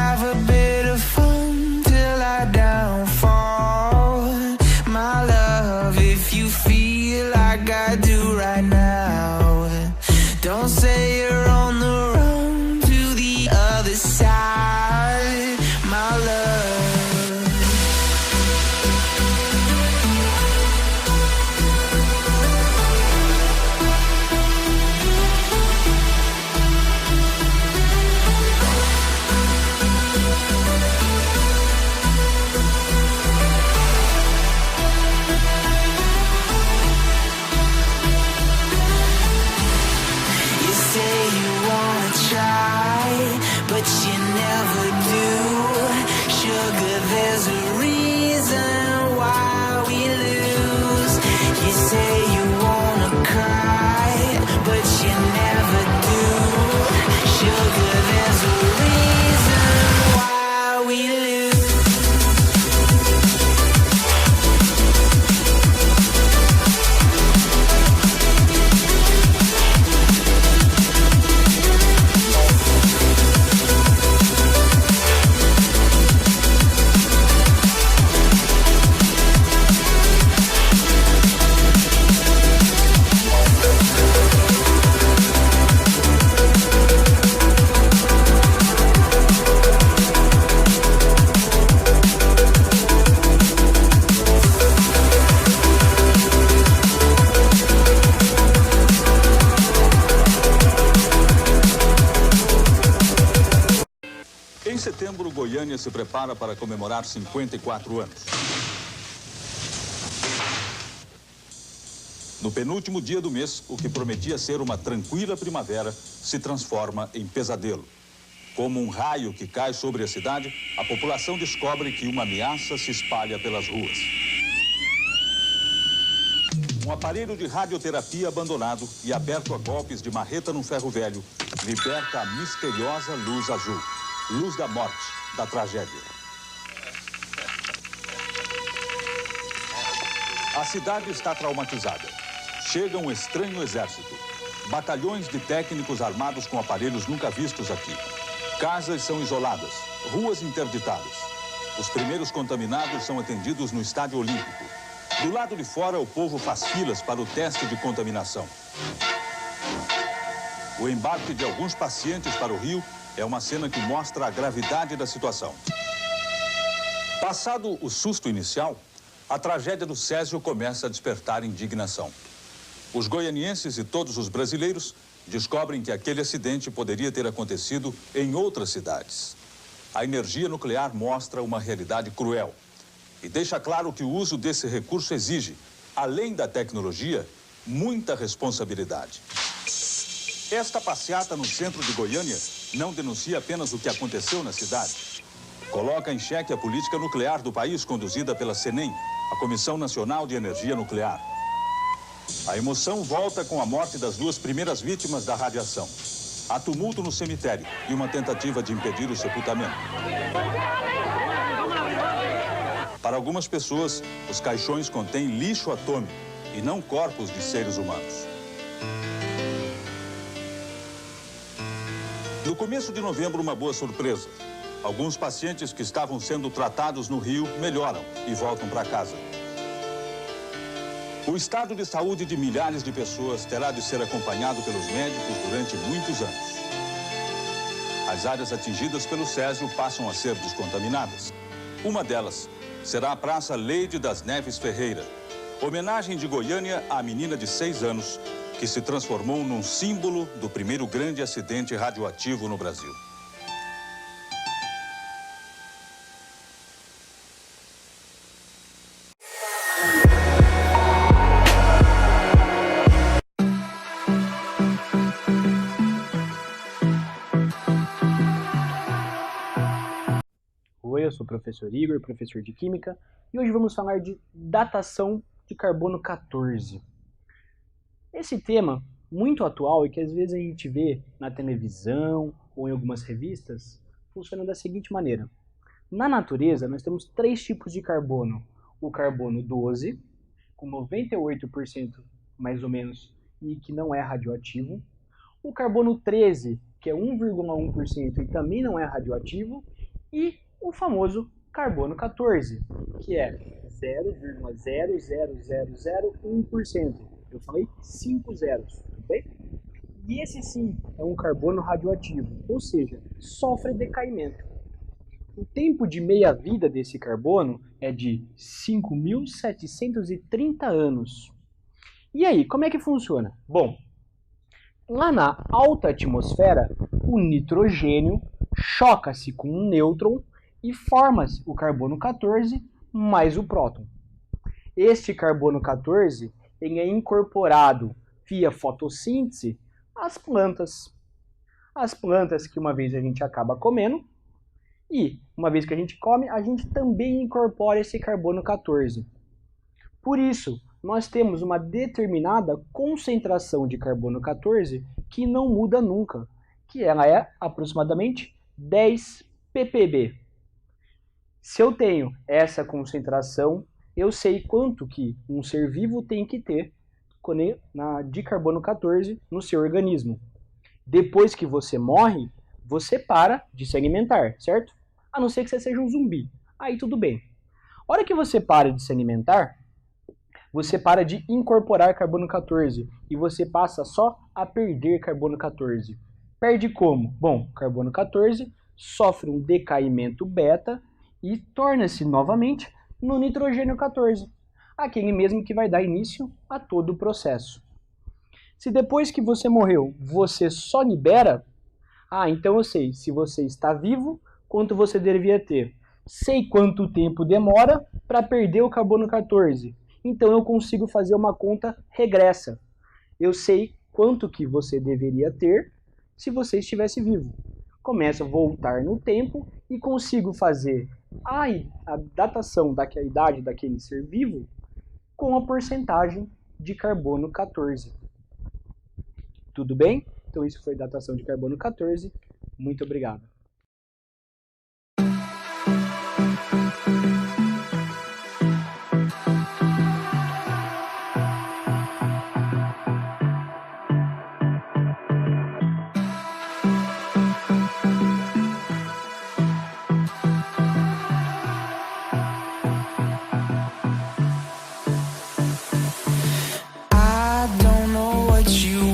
have a bit of fun till I downfall. My love, if you feel like I do right now, don't say you're on the run to the other side, my love. But you never do. Sugar, there's a reason why we lose. You say you wanna cry, but you never do. Sugar, there's a reason why we lose. Em setembro, Goiânia se prepara para comemorar 54 anos. No penúltimo dia do mês, o que prometia ser uma tranquila primavera se transforma em pesadelo. Como um raio que cai sobre a cidade, a população descobre que uma ameaça se espalha pelas ruas. Um aparelho de radioterapia abandonado e aberto a golpes de marreta num ferro velho liberta a misteriosa luz azul. Luz da morte, da tragédia. A cidade está traumatizada. Chega um estranho exército. Batalhões de técnicos armados com aparelhos nunca vistos aqui. Casas são isoladas, ruas interditadas. Os primeiros contaminados são atendidos no Estádio Olímpico. Do lado de fora, o povo faz filas para o teste de contaminação. O embarque de alguns pacientes para o Rio é uma cena que mostra a gravidade da situação. Passado o susto inicial, a tragédia do Césio começa a despertar indignação. Os goianienses e todos os brasileiros descobrem que aquele acidente poderia ter acontecido em outras cidades. A energia nuclear mostra uma realidade cruel e deixa claro que o uso desse recurso exige, além da tecnologia, muita responsabilidade. Esta passeata no centro de Goiânia não denuncia apenas o que aconteceu na cidade. Coloca em xeque a política nuclear do país conduzida pela CENEM, a Comissão Nacional de Energia Nuclear. A emoção volta com a morte das duas primeiras vítimas da radiação. Há tumulto no cemitério e uma tentativa de impedir o sepultamento. Para algumas pessoas, os caixões contêm lixo atômico e não corpos de seres humanos. No começo de novembro, uma boa surpresa. Alguns pacientes que estavam sendo tratados no Rio melhoram e voltam para casa. O estado de saúde de milhares de pessoas terá de ser acompanhado pelos médicos durante muitos anos. As áreas atingidas pelo Césio passam a ser descontaminadas. Uma delas será a Praça Leide das Neves Ferreira, homenagem de Goiânia à menina de 6 anos que se transformou num símbolo do primeiro grande acidente radioativo no Brasil. Oi, eu sou o professor Igor, professor de Química, e hoje vamos falar de datação de carbono 14. Esse tema, muito atual e que às vezes a gente vê na televisão ou em algumas revistas, funciona da seguinte maneira. Na natureza, nós temos 3 tipos de carbono. O carbono 12, com 98% mais ou menos, e que não é radioativo. O carbono 13, que é 1,1% e também não é radioativo. e o famoso carbono 14, que é 0,00001%. Eu falei 5 zeros, tudo bem? E esse sim é um carbono radioativo, ou seja, sofre decaimento. O tempo de meia-vida desse carbono é de 5.730 anos. E aí, como é que funciona? Bom, lá na alta atmosfera, o nitrogênio choca-se com um nêutron e forma-se o carbono 14 mais o próton. Este carbono 14 é incorporado via fotossíntese às plantas. As plantas que uma vez a gente acaba comendo, e uma vez que a gente come, a gente também incorpora esse carbono 14. Por isso, nós temos uma determinada concentração de carbono 14 que não muda nunca, que ela é aproximadamente 10 ppb. Se eu tenho essa concentração, eu sei quanto que um ser vivo tem que ter de carbono 14 no seu organismo. Depois que você morre, você para de se alimentar, certo? A não ser que você seja um zumbi. Aí tudo bem. A hora que você para de se alimentar, você para de incorporar carbono 14 e você passa só a perder carbono 14. Perde como? Bom, carbono 14 sofre um decaimento beta e torna-se novamente no nitrogênio 14, aquele mesmo que vai dar início a todo o processo. Se depois que você morreu, você só libera, então eu sei se você está vivo, quanto você deveria ter. Sei quanto tempo demora para perder o carbono 14. Então eu consigo fazer uma conta regressa. Eu sei quanto que você deveria ter se você estivesse vivo. Começo a voltar no tempo e consigo fazer a datação da idade daquele ser vivo com a porcentagem de carbono 14. Tudo bem? Então isso foi datação de carbono 14. Muito obrigado. I don't know what you